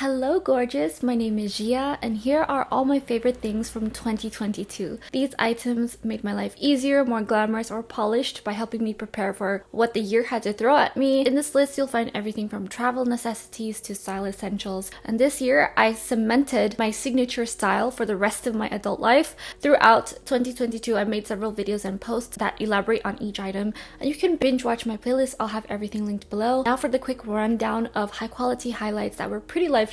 Hello gorgeous, my name is Gia and here are all my favorite things from 2022. These items made my life easier, more glamorous or polished by helping me prepare for what the year had to throw at me. In this list you'll find everything from travel necessities to style essentials, and this year I cemented my signature style for the rest of my adult life. Throughout 2022 I made several videos and posts that elaborate on each item, and you can binge watch my playlist. I'll have everything linked below. Now for the quick rundown of high quality highlights that were pretty life-changing.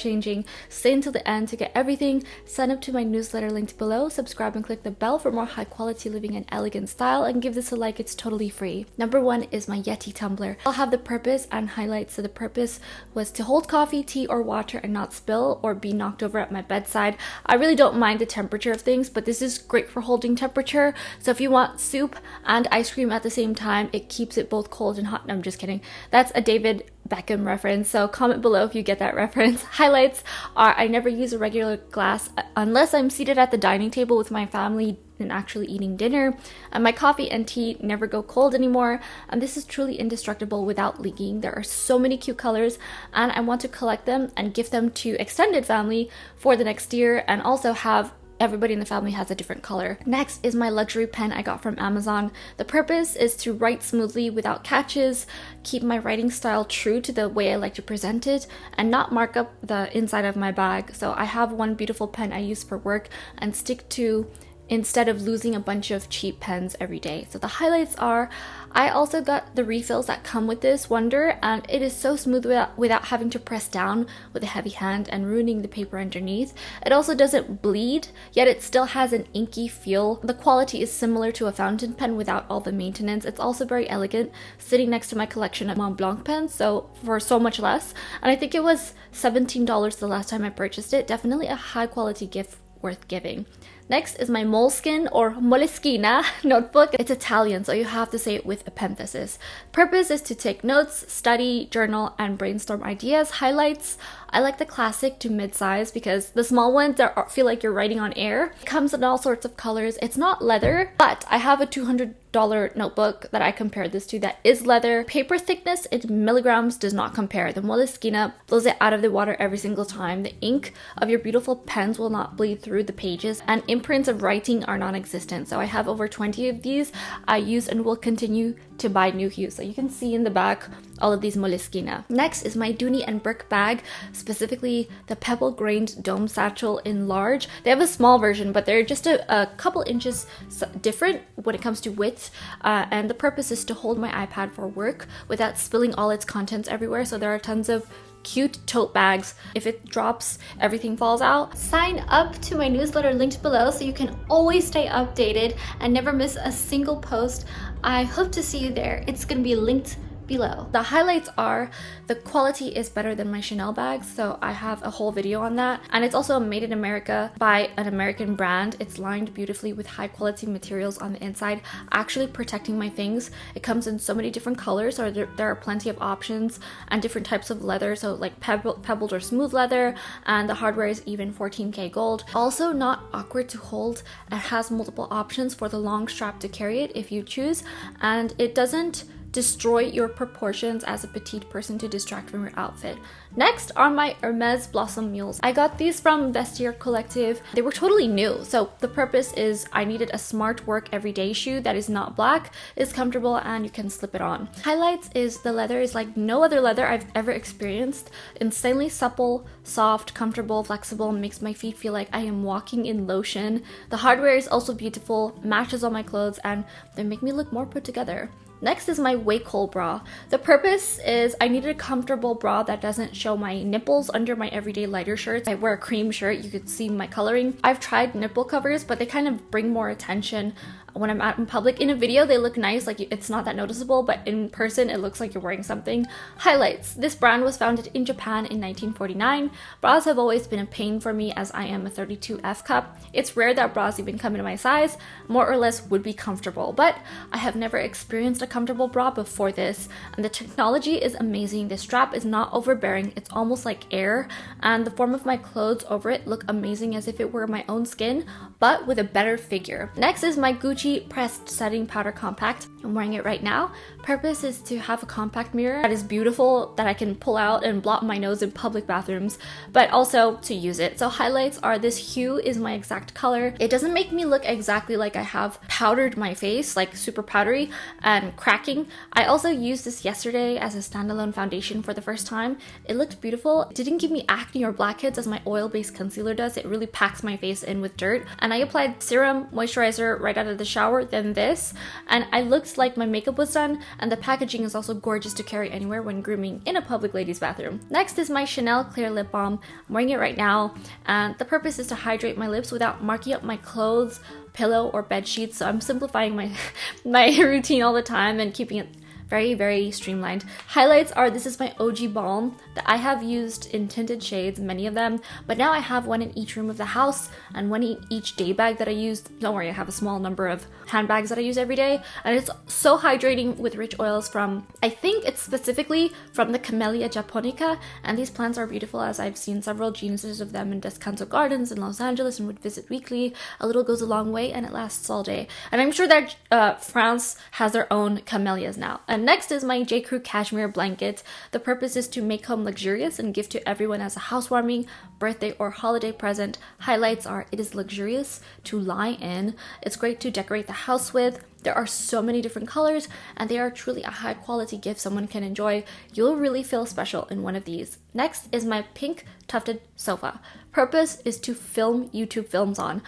Stay until the end to get everything. Sign up to my newsletter linked below, subscribe and click the bell for more high quality living and elegant style, and give this a like, it's totally free. Number one is my Yeti tumbler. I'll have the purpose and highlights. So the purpose was to hold coffee, tea or water and not spill or be knocked over at my bedside. I really don't mind the temperature of things, but this is great for holding temperature. So if you want soup and ice cream at the same time, it keeps it both cold and hot. No, I'm just kidding. That's a David Beckham reference, so comment below if you get that reference. Highlights are I never use a regular glass unless I'm seated at the dining table with my family and actually eating dinner, and my coffee and tea never go cold anymore, and this is truly indestructible without leaking. There are so many cute colors and I want to collect them and gift them to extended family for the next year, and also have everybody in the family has a different color. Next is my luxury pen I got from Amazon. The purpose is to write smoothly without catches, keep my writing style true to the way I like to present it, and not mark up the inside of my bag. So I have one beautiful pen I use for work and stick to, instead of losing a bunch of cheap pens every day. So the highlights are, I also got the refills that come with this Wonder, and it is so smooth without having to press down with a heavy hand and ruining the paper underneath. It also doesn't bleed, yet it still has an inky feel. The quality is similar to a fountain pen without all the maintenance. It's also very elegant, sitting next to my collection of Montblanc pens, so for so much less. And I think it was $17 the last time I purchased it. Definitely a high quality gift worth giving. Next is my Moleskine or Moleschina notebook. It's Italian, so you have to say it with a parenthesis. Purpose is to take notes, study, journal, and brainstorm ideas. Highlights, I like the classic to mid-size because the small ones feel like you're writing on air. It comes in all sorts of colors. It's not leather, but I have a $200 notebook that I compared this to that is leather. Paper thickness in milligrams does not compare. The Moleschina blows it out of the water every single time. The ink of your beautiful pens will not bleed through the pages, and imprints of writing are non-existent. So I have over 20 of these I use and will continue to buy new hues. So you can see in the back all of these Moleschina. Next is my Dooney and Bourke bag, specifically the pebble grained dome satchel in large. They have a small version, but they're just a couple inches different when it comes to width, and the purpose is to hold my iPad for work without spilling all its contents everywhere. So there are tons of cute tote bags. If it drops, everything falls out. Sign up to my newsletter linked below so you can always stay updated and never miss a single post. I hope to see you there. It's gonna be linked below. The highlights are the quality is better than my Chanel bags, so I have a whole video on that, and it's also made in America by an American brand. It's lined beautifully with high quality materials on the inside, actually protecting my things. It comes in so many different colors, so there are plenty of options and different types of leather, so like pebbled or smooth leather, and the hardware is even 14K gold. Also not awkward to hold. It has multiple options for the long strap to carry it if you choose, and it doesn't destroy your proportions as a petite person to distract from your outfit. Next are my Hermes Blossom Mules. I got these from Vestiaire Collective. They were totally new. So the purpose is I needed a smart work everyday shoe that is not black, is comfortable, and you can slip it on. Highlights is the leather is like no other leather I've ever experienced. Insanely supple, soft, comfortable, flexible, makes my feet feel like I am walking in lotion. The hardware is also beautiful, matches all my clothes, and they make me look more put together. Next is my Wacol bra. The purpose is I needed a comfortable bra that doesn't show my nipples under my everyday lighter shirts. I wear a cream shirt, you could see my coloring. I've tried nipple covers, but they kind of bring more attention when I'm out in public. In a video they look nice, like it's not that noticeable, but in person it looks like you're wearing something. Highlights. This brand was founded in Japan in 1949. Bras have always been a pain for me as I am a 32F cup. It's rare that bras even come in my size, more or less would be comfortable, but I have never experienced a comfortable bra before this, and the technology is amazing. The strap is not overbearing, it's almost like air, and the form of my clothes over it look amazing as if it were my own skin, but with a better figure. Next is my Gucci Gucci Pressed Setting Powder Compact. I'm wearing it right now. Purpose is to have a compact mirror that is beautiful, that I can pull out and blot my nose in public bathrooms, but also to use it. So highlights are, this hue is my exact color. It doesn't make me look exactly like I have powdered my face, like super powdery and cracking. I also used this yesterday as a standalone foundation for the first time. It looked beautiful. It didn't give me acne or blackheads as my oil-based concealer does. It really packs my face in with dirt. And I applied serum, moisturizer right out of the shower, then this, and I looked like my makeup was done, and the packaging is also gorgeous to carry anywhere when grooming in a public ladies bathroom. Next is my Chanel Clear Lip Balm. I'm wearing it right now, and the purpose is to hydrate my lips without marking up my clothes, pillow, or bed sheets. So I'm simplifying my my routine all the time and keeping it very, very streamlined. Highlights are, this is my OG balm that I have used in tinted shades, many of them, but now I have one in each room of the house and one in each day bag that I use. Don't worry, I have a small number of handbags that I use every day, and it's so hydrating with rich oils from, I think it's specifically from the Camellia japonica, and these plants are beautiful, as I've seen several genuses of them in Descanso Gardens in Los Angeles and would visit weekly. A little goes a long way and it lasts all day. And I'm sure that France has their own camellias now. And next is my J. Crew cashmere blanket. The purpose is to make home luxurious and gift to everyone as a housewarming, birthday, or holiday present. Highlights are, it is luxurious to lie in. It's great to decorate the house with. There are so many different colors, and they are truly a high quality gift someone can enjoy. You'll really feel special in one of these. Next is my pink tufted sofa. Purpose is to film YouTube films on.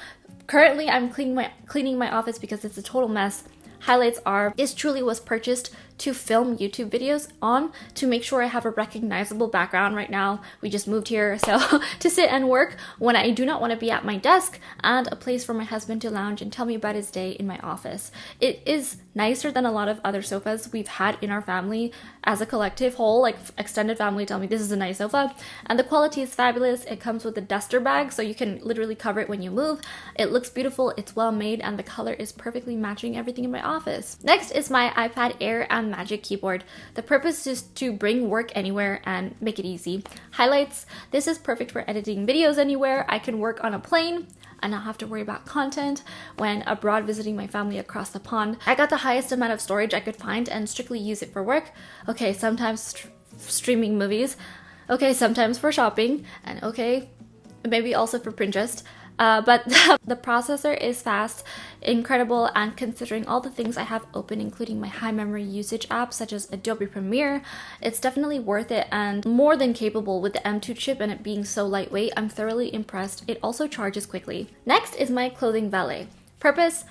Currently, I'm cleaning my office because it's a total mess. Highlights are, this truly was purchased to film YouTube videos on, to make sure I have a recognizable background. Right now, we just moved here, so to sit and work when I do not want to be at my desk, and a place for my husband to lounge and tell me about his day in my office. It is nicer than a lot of other sofas we've had in our family as a collective whole, like extended family tell me this is a nice sofa, and the quality is fabulous. It comes with a duster bag, so you can literally cover it when you move. It looks beautiful, it's well made, and the color is perfectly matching everything in my office. Next is my iPad Air and Magic Keyboard. The purpose is to bring work anywhere and make it easy. Highlights, this is perfect for editing videos anywhere. I can work on a plane and not have to worry about content when abroad visiting my family across the pond. I got the highest amount of storage I could find and strictly use it for work. Okay, sometimes streaming movies. Okay, sometimes for shopping. And okay, maybe also for Pinterest. But the processor is fast, incredible, and considering all the things I have open, including my high memory usage apps such as Adobe Premiere, it's definitely worth it and more than capable with the M2 chip and it being so lightweight. I'm thoroughly impressed. It also charges quickly. Next is my clothing valet. Purpose,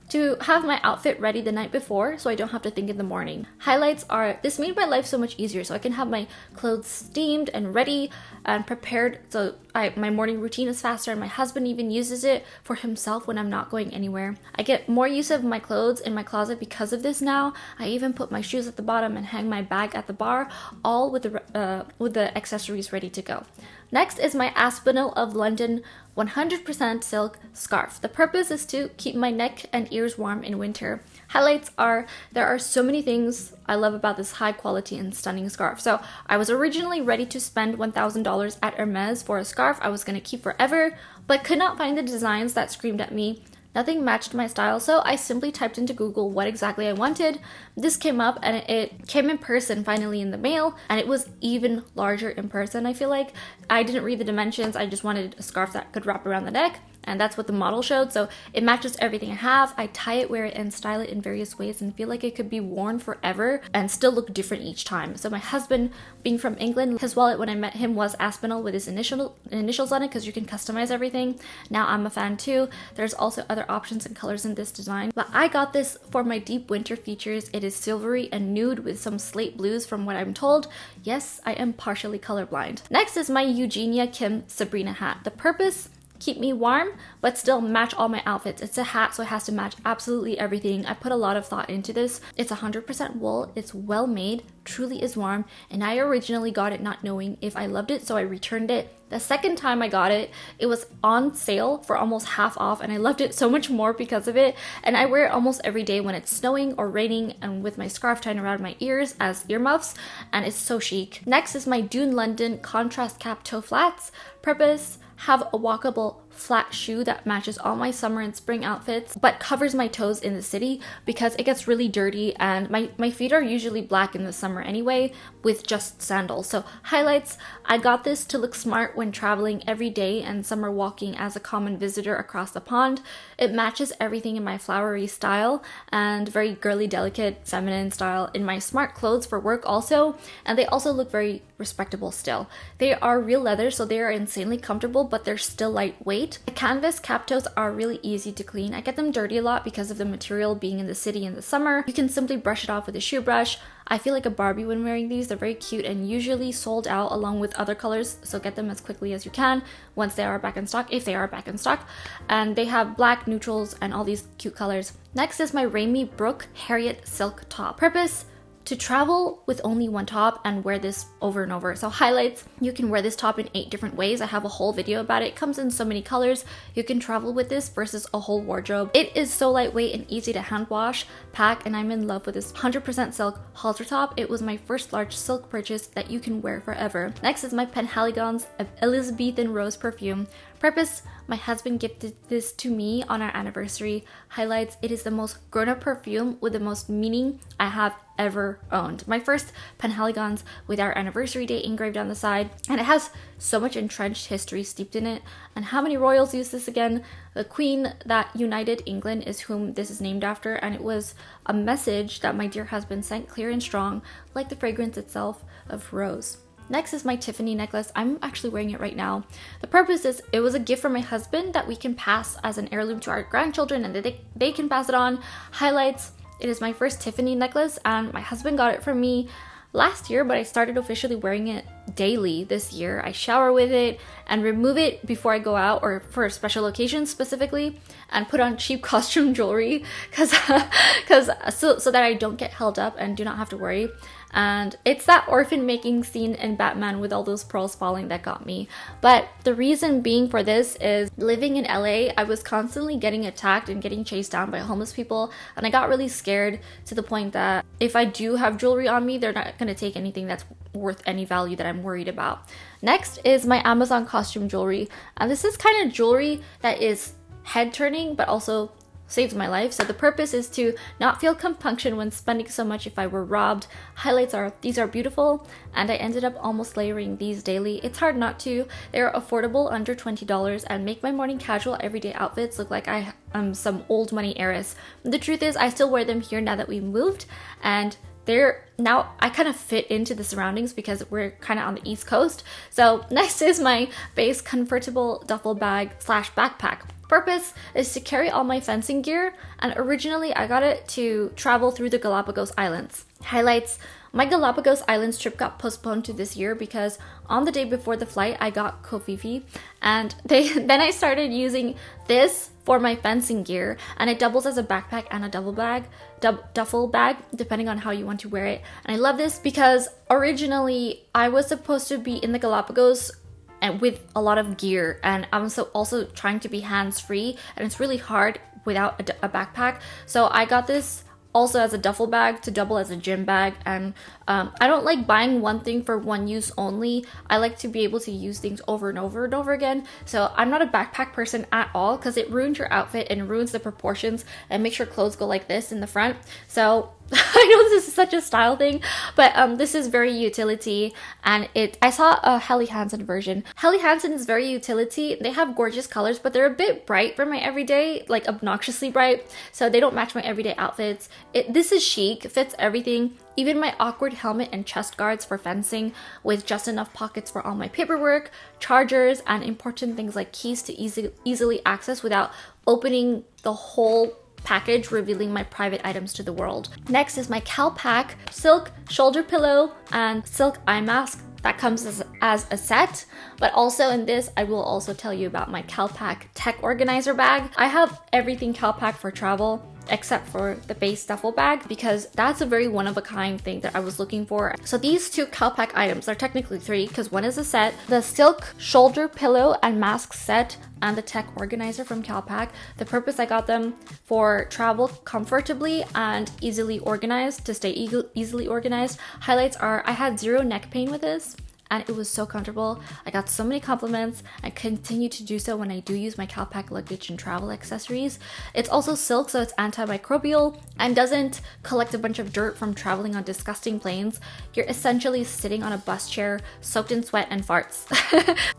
to have my outfit ready the night before so I don't have to think in the morning. Highlights are, this made my life so much easier, so I can have my clothes steamed and ready and prepared, so my morning routine is faster, and my husband even uses it for himself when I'm not going anywhere. I get more use of my clothes in my closet because of this now. I even put my shoes at the bottom and hang my bag at the bar, all with the accessories ready to go. Next is my Aspinall of London 100% silk scarf. The purpose is to keep my neck and ears warm in winter. Highlights are, there are so many things I love about this high quality and stunning scarf. So I was originally ready to spend $1,000 at Hermes for a scarf I was going to keep forever, but could not find the designs that screamed at me. Nothing matched my style, so I simply typed into Google what exactly I wanted. This came up and it came in person finally in the mail, and it was even larger in person. I feel like I didn't read the dimensions. I just wanted a scarf that could wrap around the neck, and that's what the model showed, so it matches everything I have. I tie it, wear it, and style it in various ways and feel like it could be worn forever and still look different each time. So my husband, being from England, his wallet when I met him was Aspinall with his initials on it because you can customize everything. Now I'm a fan too. There's also other options and colors in this design, but I got this for my deep winter features. It is silvery and nude with some slate blues from what I'm told. Yes, I am partially colorblind. Next is my Eugenia Kim Sabrina hat. The purpose, keep me warm but still match all my outfits. It's a hat, so it has to match absolutely everything. I put a lot of thought into this. It's 100% wool, it's well made, truly is warm, and I originally got it not knowing if I loved it, so I returned it. The second time I got it, it was on sale for almost half off, and I loved it so much more because of it. And I wear it almost every day when it's snowing or raining, and with my scarf tied around my ears as earmuffs, and it's so chic. Next is my Dune London contrast cap toe flats. Purpose, have a walkable flat shoe that matches all my summer and spring outfits, but covers my toes in the city because it gets really dirty, and my feet are usually black in the summer anyway with just sandals. So highlights, I got this to look smart when traveling every day and summer walking as a common visitor across the pond. It matches everything in my flowery style and very girly, delicate, feminine style in my smart clothes for work also, and they also look very respectable still. They are real leather, so they are insanely comfortable, but they're still lightweight. The canvas cap toes are really easy to clean. I get them dirty a lot because of the material being in the city in the summer. You can simply brush it off with a shoe brush. I feel like a Barbie when wearing these. They're very cute and usually sold out along with other colors, so get them as quickly as you can once they are back in stock, if they are back in stock. And they have black, neutrals, and all these cute colors. Next is my Rami Brooke Harriet silk top. Purpose: to travel with only one top and wear this over and over. So highlights, you can wear this top in 8 different ways. I have a whole video about it. It comes in so many colors. You can travel with this versus a whole wardrobe. It is so lightweight and easy to hand wash, pack, and I'm in love with this 100% silk halter top. It was my first large silk purchase that you can wear forever. Next is my Penhaligon's Elizabethan Rose perfume. Purpose: my husband gifted this to me on our anniversary. Highlights, it is the most grown-up perfume with the most meaning I have ever owned. My first Penhaligon's with our anniversary date engraved on the side, and it has so much entrenched history steeped in it. And how many royals use this again? The queen that united England is whom this is named after, and it was a message that my dear husband sent clear and strong, like the fragrance itself of rose. Next is my Tiffany necklace. I'm actually wearing it right now. The purpose is it was a gift from my husband that we can pass as an heirloom to our grandchildren, and they can pass it on. Highlights, it is my first Tiffany necklace, and my husband got it for me last year, but I started officially wearing it daily this year. I shower with it and remove it before I go out or for special occasions specifically, and put on cheap costume jewelry so that I don't get held up and do not have to worry. And it's that orphan making scene in Batman with all those pearls falling that got me. But the reason being for this is living in LA, I was constantly getting attacked and getting chased down by homeless people, and I got really scared to the point that if I do have jewelry on me, they're not going to take anything that's worth any value that I'm worried about. Next is my Amazon costume jewelry, and this is kind of jewelry that is head turning but also saves my life. So the purpose is to not feel compunction when spending so much if I were robbed. Highlights are, these are beautiful, and I ended up almost layering these daily. It's hard not to. They're affordable, under $20, and make my morning casual everyday outfits look like I am some old money heiress. The truth is I still wear them here now that we moved, and now I kind of fit into the surroundings because we're kind of on the East Coast. So next is my base comfortable duffel bag / backpack. Purpose is to carry all my fencing gear, and originally I got it to travel through the Galapagos Islands. Highlights, my Galapagos Islands trip got postponed to this year because on the day before the flight I got Kofifi, and then I started using this for my fencing gear, and it doubles as a backpack and a duffel bag depending on how you want to wear it. And I love this because originally I was supposed to be in the Galapagos and with a lot of gear, and I'm also trying to be hands-free, and it's really hard without a backpack. So I got this also as a duffel bag to double as a gym bag, and I don't like buying one thing for one use only. I like to be able to use things over and over and over again. So I'm not a backpack person at all because it ruins your outfit and ruins the proportions and makes your clothes go like this in the front. So I know this is such a style thing, but this is very utility, and I saw a Helly Hansen version. Helly Hansen is very utility. They have gorgeous colors, but they're a bit bright for my everyday, like obnoxiously bright, so they don't match my everyday outfits. This is chic, fits everything, even my awkward helmet and chest guards for fencing, with just enough pockets for all my paperwork, chargers, and important things like keys to easily access without opening the whole package, revealing my private items to the world. Next is my Calpak silk shoulder pillow and silk eye mask that comes as a set, but also in this I will also tell you about my Calpak tech organizer bag. I have everything Calpak for travel except for the base duffel bag because that's a very one-of-a-kind thing that I was looking for. So these two Calpak items are technically 3 because one is a set: the silk shoulder pillow and mask set and the tech organizer from Calpak. The purpose, I got them for travel comfortably and easily organized, to stay easily organized. Highlights are I had 0 neck pain with this, and it was so comfortable. I got so many compliments and continue to do so when I do use my CalPac luggage and travel accessories. It's also silk, so it's antimicrobial and doesn't collect a bunch of dirt from traveling on disgusting planes. You're essentially sitting on a bus chair soaked in sweat and farts.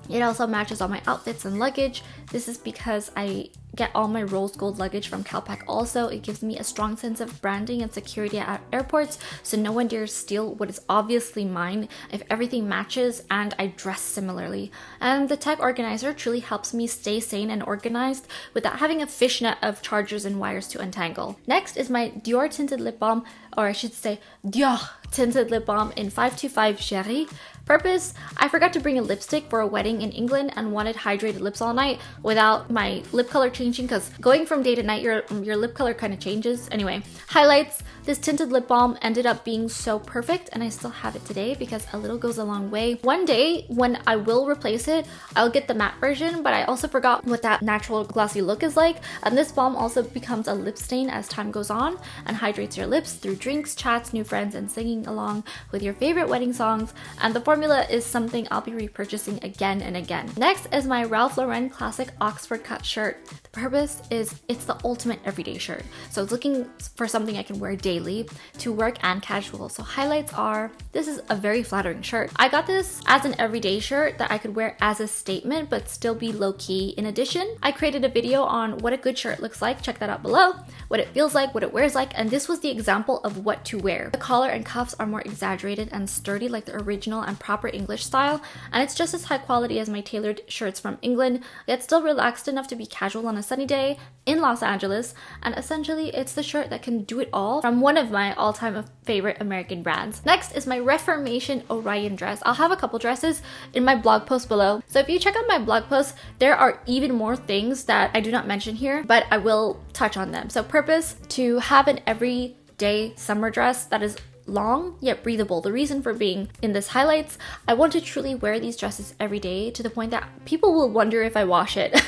It also matches all my outfits and luggage. This is because I get all my rose gold luggage from CalPac. Also, it gives me a strong sense of branding and security at airports, so no one dares steal what is obviously mine if everything matches and I dress similarly. And the tag organizer truly helps me stay sane and organized without having a fishnet of chargers and wires to untangle. Next is my Dior tinted lip balm, or I should say Dior tinted lip balm in 525 Chérie. Purpose: I forgot to bring a lipstick for a wedding in England and wanted hydrated lips all night without my lip color changing, because going from day to night your lip color kind of changes. Anyway, highlights: this tinted lip balm ended up being so perfect and I still have it today because a little goes a long way. One day when I will replace it, I'll get the matte version, but I also forgot what that natural glossy look is like, and this balm also becomes a lip stain as time goes on and hydrates your lips through drinks, chats, new friends, and singing along with your favorite wedding songs, and the formula is something I'll be repurchasing again and again. Next is my Ralph Lauren classic Oxford cut shirt. The purpose is it's the ultimate everyday shirt, so it's looking for something I can wear daily to work and casual. So highlights are, this is a very flattering shirt. I got this as an everyday shirt that I could wear as a statement but still be low-key. In addition, I created a video on what a good shirt looks like, check that out below, what it feels like, what it wears like, and this was the example of what to wear. The collar and cuffs are more exaggerated and sturdy like the original and proper English style, and it's just as high quality as my tailored shirts from England, yet still relaxed enough to be casual on a sunny day in Los Angeles. And essentially it's the shirt that can do it all from one of my all-time favorite American brands. Next is my Reformation Orion dress. I'll have a couple dresses in my blog post below, so if you check out my blog post, there are even more things that I do not mention here, but I will touch on them. So purpose: to have an everyday summer dress that is long yet breathable. The reason for being in this highlights, I want to truly wear these dresses every day to the point that people will wonder if I wash it.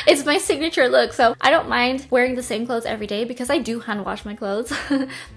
It's my signature look, so I don't mind wearing the same clothes every day because I do hand wash my clothes.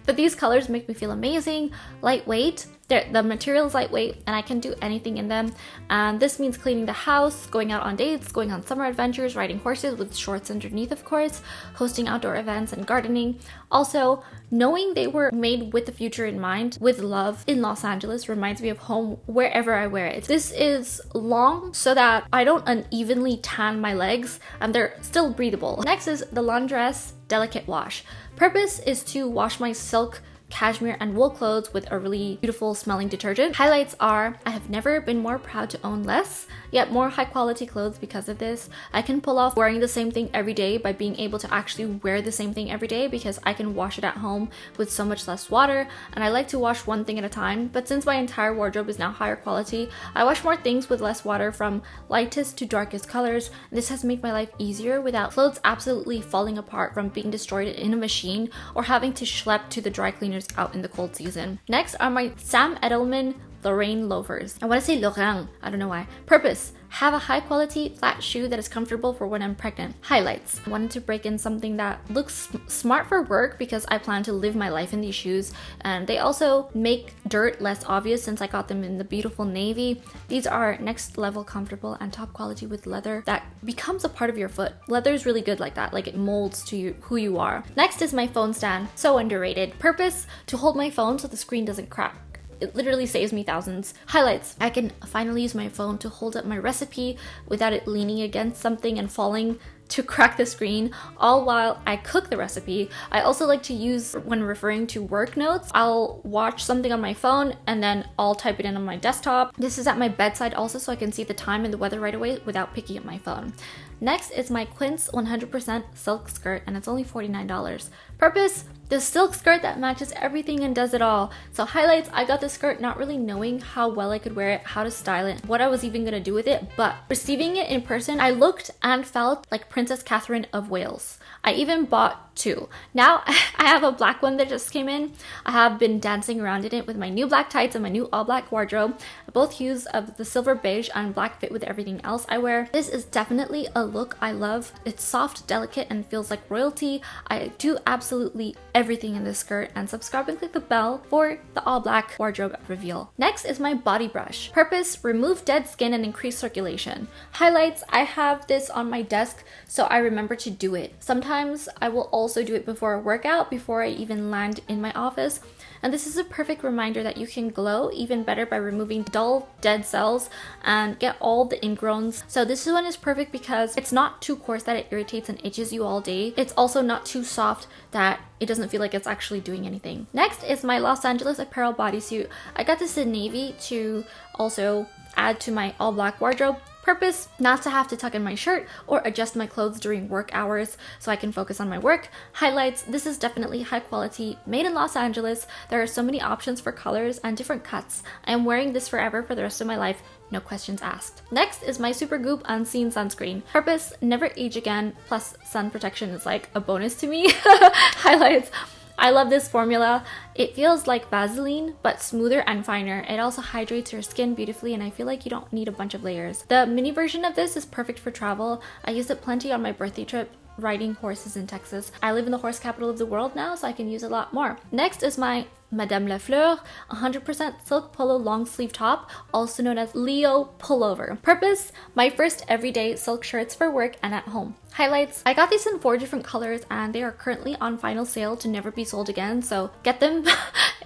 But these colors make me feel amazing, lightweight. The material is lightweight and I can do anything in them, and this means cleaning the house, going out on dates, going on summer adventures, riding horses with shorts underneath of course, hosting outdoor events, and gardening. Also, knowing they were made with the future in mind, with love in Los Angeles, reminds me of home wherever I wear it. This is long so that I don't unevenly tan my legs and they're still breathable. Next is the Laundress Delicate Wash. Purpose is to wash my silk, cashmere, and wool clothes with a really beautiful smelling detergent. Highlights are, I have never been more proud to own less, yet more high quality clothes because of this. I can pull off wearing the same thing every day by being able to actually wear the same thing every day because I can wash it at home with so much less water, and I like to wash one thing at a time, but since my entire wardrobe is now higher quality, I wash more things with less water from lightest to darkest colors. This has made my life easier without clothes absolutely falling apart from being destroyed in a machine or having to schlep to the dry cleaners out in the cold season. Next are my Sam Edelman Lorraine loafers. I want to say Lorraine, I don't know why. Purpose: have a high quality flat shoe that is comfortable for when I'm pregnant. Highlights: I wanted to break in something that looks smart for work because I plan to live my life in these shoes, and they also make dirt less obvious since I got them in the beautiful navy. These are next level comfortable and top quality with leather that becomes a part of your foot. Leather is really good like that, like it molds to you, who you are. Next is my phone stand, so underrated. Purpose: to hold my phone so the screen doesn't crack. It literally saves me thousands. Highlights: I can finally use my phone to hold up my recipe without it leaning against something and falling to crack the screen, all while I cook the recipe. I also like to use, when referring to work notes, I'll watch something on my phone and then I'll type it in on my desktop. This is at my bedside also, so I can see the time and the weather right away without picking up my phone. Next is my Quince 100% silk skirt, and it's only $49. Purpose: the silk skirt that matches everything and does it all. So highlights: I got this skirt not really knowing how well I could wear it, how to style it, what I was even gonna do with it, but receiving it in person, I looked and felt like Princess Princess Catherine of Wales. I even bought two. Now I have a black one that just came in. I have been dancing around in it with my new black tights and my new all black wardrobe. Both hues of the silver beige and black fit with everything else I wear. This is definitely a look I love. It's soft, delicate, and feels like royalty. I do absolutely everything in this skirt, and subscribe and click the bell for the all black wardrobe reveal. Next is my body brush. Purpose: remove dead skin and increase circulation. Highlights: I have this on my desk so I remember to do it. Sometimes I will also do it before a workout, before I even land in my office. And this is a perfect reminder that you can glow even better by removing dull, dead cells and get all the ingrowns. So this one is perfect because it's not too coarse that it irritates and itches you all day. It's also not too soft that it doesn't feel like it's actually doing anything. Next is my Los Angeles Apparel bodysuit. I got this in navy to also add to my all black wardrobe. Purpose: not to have to tuck in my shirt or adjust my clothes during work hours so I can focus on my work. Highlights: this is definitely high quality, made in Los Angeles. There are so many options for colors and different cuts. I am wearing this forever for the rest of my life, no questions asked. Next is my Supergoop Unseen Sunscreen. Purpose: never age again, plus sun protection is like a bonus to me. Highlights: I love this formula. It feels like Vaseline, but smoother and finer. It also hydrates your skin beautifully, and I feel like you don't need a bunch of layers. The mini version of this is perfect for travel. I used it plenty on my birthday trip riding horses in Texas. I live in the horse capital of the world now, so I can use it a lot more. Next is my Madame Lafleur 100% silk polo long sleeve top, also known as Leo pullover. Purpose: my first everyday silk shirts for work and at home. Highlights: I got these in 4 different colors and they are currently on final sale to never be sold again, so get them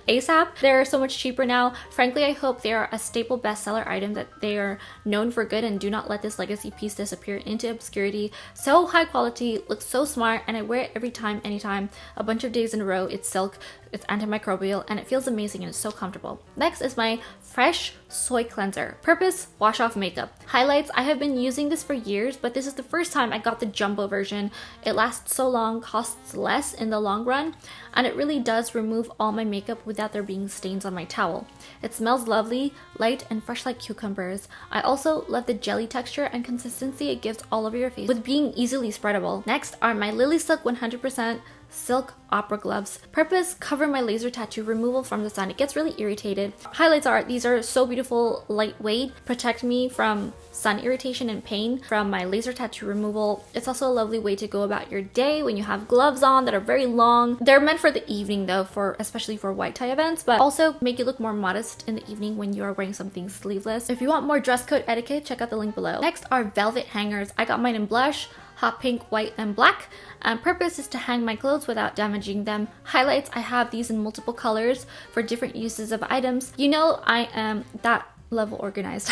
ASAP. They're so much cheaper now. Frankly, I hope they are a staple bestseller item, that they are known for good and do not let this legacy piece disappear into obscurity. So high quality, looks so smart, and I wear it every time, anytime, a bunch of days in a row. It's silk, it's antimicrobial, and it feels amazing and it's so comfortable. Next is my Fresh Soy Cleanser. Purpose: wash off makeup. Highlights: I have been using this for years, but this is the first time I got the jumbo version. It lasts so long, costs less in the long run, and it really does remove all my makeup without there being stains on my towel. It smells lovely, light, and fresh like cucumbers. I also love the jelly texture and consistency it gives all over your face with being easily spreadable. Next are my Lily Silk 100% silk opera gloves. Purpose: cover my laser tattoo removal from the sun. It gets really irritated. Highlights are: these are so beautiful, lightweight, protect me from sun irritation and pain from my laser tattoo removal. It's also a lovely way to go about your day when you have gloves on that are very long. They're meant for the evening though, for especially for white tie events, but also make you look more modest in the evening when you are wearing something sleeveless. If you want more dress code etiquette, check out the link below. Next are velvet hangers. I got mine in blush, hot pink, white, and black, and purpose is to hang my clothes without damaging them. Highlights: I have these in multiple colors for different uses of items. You know I am that level organized.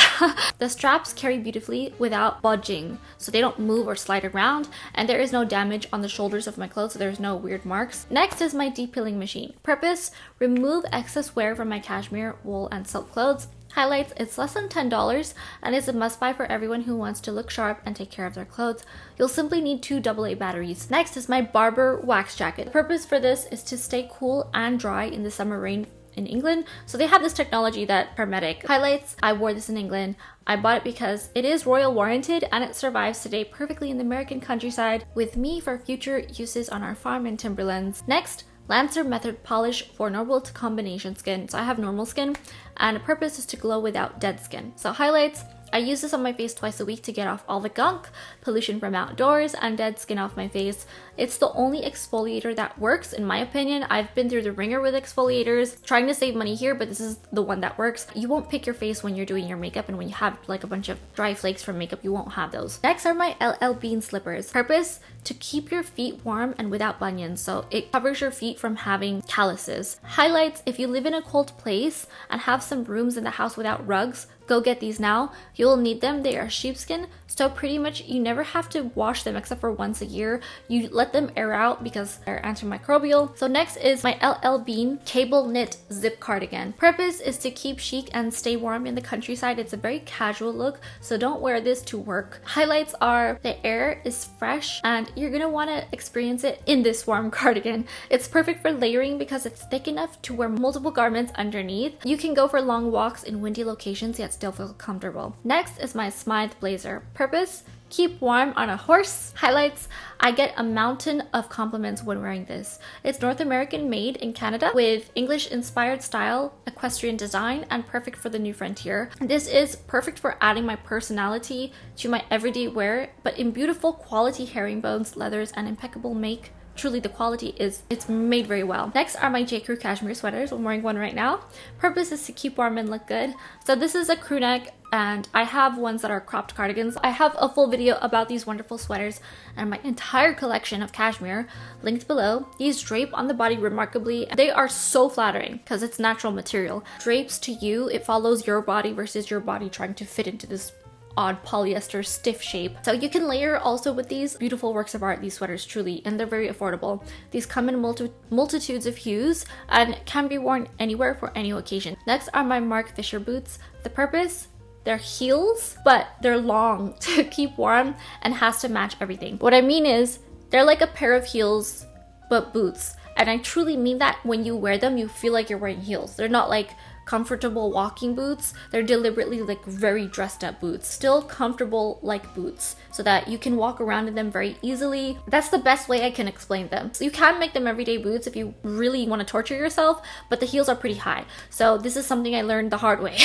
The straps carry beautifully without budging, so they don't move or slide around, and there is no damage on the shoulders of my clothes, so there's no weird marks. Next is my de-pilling machine. Purpose: remove excess wear from my cashmere, wool, and silk clothes. Highlights: it's less than $10 and is a must buy for everyone who wants to look sharp and take care of their clothes. You'll simply need 2 AA batteries. Next is my Barbour wax jacket. The purpose for this is to stay cool and dry in the summer rain in England, so they have this technology that Hermetic. Highlights: I wore this in England. I bought it because it is royal warranted and it survives today perfectly in the American countryside with me for future uses on our farm in Timberlands. Next, Lancer Method Polish for normal to combination skin. So I have normal skin, and the purpose is to glow without dead skin. So highlights: I use this on my face twice a week to get off all the gunk, pollution from outdoors, and dead skin off my face. It's the only exfoliator that works, in my opinion. I've been through the ringer with exfoliators, trying to save money here, but this is the one that works. You won't pick your face when you're doing your makeup, and when you have like a bunch of dry flakes from makeup, you won't have those. Next are my LL Bean slippers. Purpose: to keep your feet warm and without bunions, so it covers your feet from having calluses. Highlights: if you live in a cold place and have some rooms in the house without rugs, go get these now. You'll need them. They are sheepskin, so pretty much you never have to wash them except for once a year. You let them air out because they're antimicrobial. So next is my LL Bean cable knit zip cardigan. Purpose is to keep chic and stay warm in the countryside. It's a very casual look, so don't wear this to work. Highlights are: the air is fresh and you're gonna want to experience it in this warm cardigan. It's perfect for layering because it's thick enough to wear multiple garments underneath. You can go for long walks in windy locations yet still feel comfortable. Next is my Smythe blazer. Purpose: keep warm on a horse. Highlights: I get a mountain of compliments when wearing this. It's North American made in Canada with English inspired style, equestrian design, and perfect for the new frontier. This is perfect for adding my personality to my everyday wear, but in beautiful quality herringbones, leathers, and impeccable make. Truly, the quality it's made very well. Next are my J. Crew cashmere sweaters. I'm wearing one right now. Purpose is to keep warm and look good. So this is a crew neck, and I have ones that are cropped cardigans. I have a full video about these wonderful sweaters and my entire collection of cashmere linked below. These drape on the body remarkably. They are so flattering because it's natural material. Drapes to you, it follows your body versus your body trying to fit into this odd polyester stiff shape. So you can layer also with these beautiful works of art, these sweaters truly, and they're very affordable. These come in multitudes of hues and can be worn anywhere for any occasion. Next are my Mark Fisher boots. The purpose: they're heels, but they're long to keep warm and has to match everything. What I mean is they're like a pair of heels but boots, and I truly mean that. When you wear them, you feel like you're wearing heels. They're not like comfortable walking boots. They're deliberately like very dressed up boots, still comfortable like boots, so that you can walk around in them very easily. That's the best way I can explain them. So you can make them everyday boots if you really want to torture yourself, but the heels are pretty high. So this is something I learned the hard way.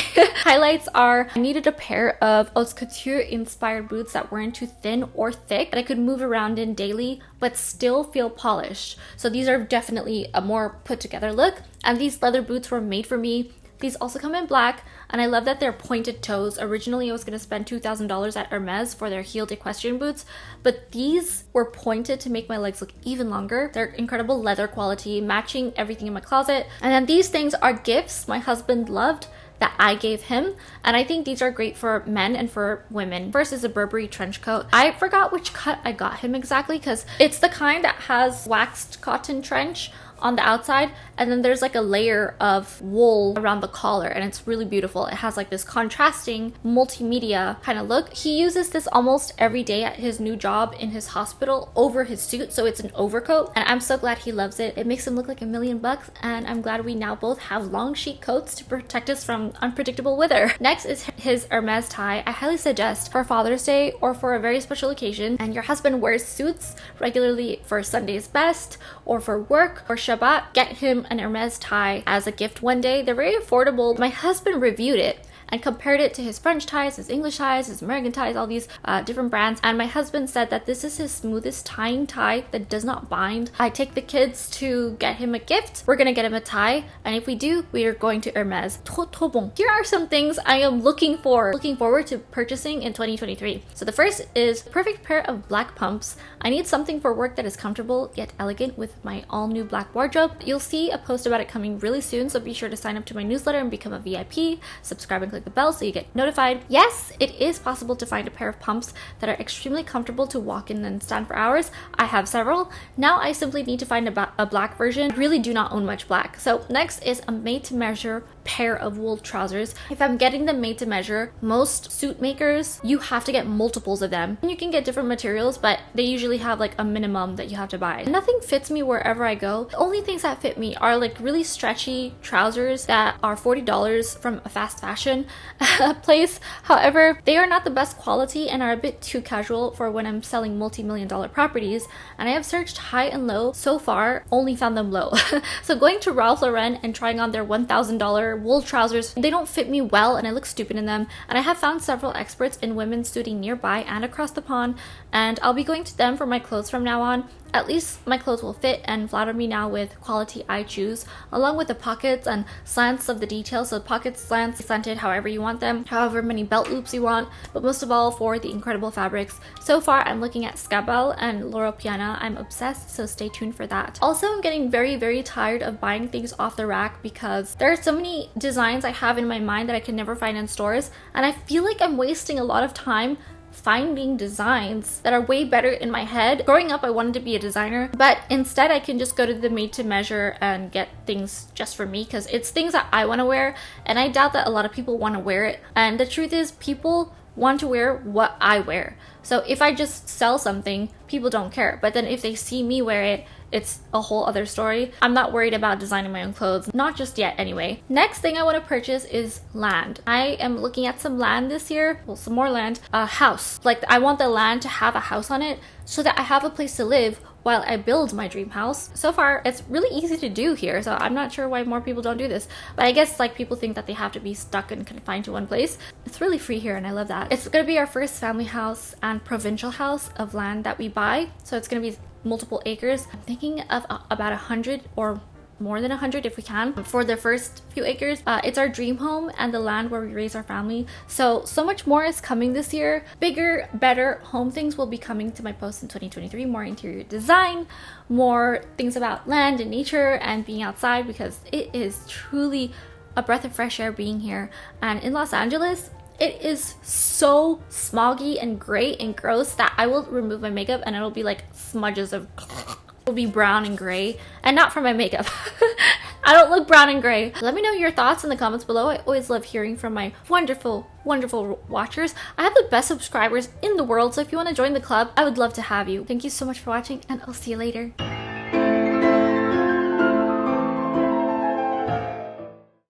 Highlights are: I needed a pair of haute couture inspired boots that weren't too thin or thick, that I could move around in daily but still feel polished. So these are definitely a more put together look, and these leather boots were made for me. These also come in black, and I love that they're pointed toes. Originally, I was going to spend $2,000 at Hermes for their heeled equestrian boots, but these were pointed to make my legs look even longer. They're incredible leather quality, matching everything in my closet. And then these things are gifts my husband loved that I gave him, and I think these are great for men and for women. First is a Burberry trench coat. I forgot which cut I got him exactly, because it's the kind that has waxed cotton trench on the outside, and then there's like a layer of wool around the collar, and it's really beautiful. It has like this contrasting multimedia kind of look. He uses this almost every day at his new job in his hospital over his suit, so it's an overcoat, and I'm so glad he loves it. It makes him look like $1 million, and I'm glad we now both have long chic coats to protect us from unpredictable weather. Next is his Hermes tie. I highly suggest for Father's Day or for a very special occasion, and your husband wears suits regularly for Sunday's best or for work or Shabbat, get him an Hermes tie as a gift one day. They're very affordable. My husband reviewed it and compared it to his French ties, his English ties, his American ties, all these different brands. And my husband said that this is his smoothest tying tie that does not bind. I take the kids to get him a gift. We're gonna get him a tie, and if we do, we are going to Hermes. Trop bon. Here are some things I am looking forward to purchasing in 2023. So the first is perfect pair of black pumps. I need something for work that is comfortable yet elegant with my all new black wardrobe. You'll see a post about it coming really soon, so be sure to sign up to my newsletter and become a VIP. Subscribe and click the bell so you get notified. Yes, it is possible to find a pair of pumps that are extremely comfortable to walk in and stand for hours. I have several. Now I simply need to find a black version. I really do not own much black. So next is a made to measure pair of wool trousers. If I'm getting them made to measure, most suit makers, you have to get multiples of them. You can get different materials, but they usually have like a minimum that you have to buy. Nothing fits me wherever I go. The only things that fit me are like really stretchy trousers that are $40 from a fast fashion place. However, they are not the best quality and are a bit too casual for when I'm selling multi-million-dollar properties, and I have searched high and low. So far, only found them low. So going to Ralph Lauren and trying on their $1,000 wool trousers, they don't fit me well and I look stupid in them. And I have found several experts in women's suiting nearby and across the pond, and I'll be going to them for my clothes from now on. At least my clothes will fit and flatter me now with quality I choose, along with the pockets and slants of the details. So pockets, slants, slanted, however you want them, however many belt loops you want, but most of all for the incredible fabrics. So far I'm looking at Scabell and Loro Piana. I'm obsessed, so stay tuned for that. Also, I'm getting very tired of buying things off the rack because there are so many designs I have in my mind that I can never find in stores, and I feel like I'm wasting a lot of time finding designs that are way better in my head. Growing up, I wanted to be a designer, but instead I can just go to the made to measure and get things just for me because it's things that I want to wear, and I doubt that a lot of people want to wear it. And the truth is, people want to wear what I wear. So if I just sell something, people don't care. But then if they see me wear it, it's a whole other story. I'm not worried about designing my own clothes, not just yet anyway. Next thing I want to purchase is land. I am looking at some land this year, well, some more land, a house. Like I want the land to have a house on it so that I have a place to live while I build my dream house. So far, it's really easy to do here, so I'm not sure why more people don't do this. But I guess like people think that they have to be stuck and confined to one place. It's really free here and I love that. It's gonna be our first family house and provincial house of land that we buy. So it's gonna be multiple acres. I'm thinking of about 100 or more than 100 if we can for the first few acres. It's our dream home and the land where we raise our family. So much more is coming this year. Bigger, better home things will be coming to my post in 2023. More interior design, more things about land and nature and being outside, because it is truly a breath of fresh air being here. And in Los Angeles, it is so smoggy and gray and gross that I will remove my makeup and it'll be like smudges of will be brown and gray, and not from my makeup. I don't look brown and gray. Let me know your thoughts in the comments below. I always love hearing from my wonderful watchers. I have the best subscribers in the world, so if you want to join the club, I would love to have you. Thank you so much for watching, and I'll see you later.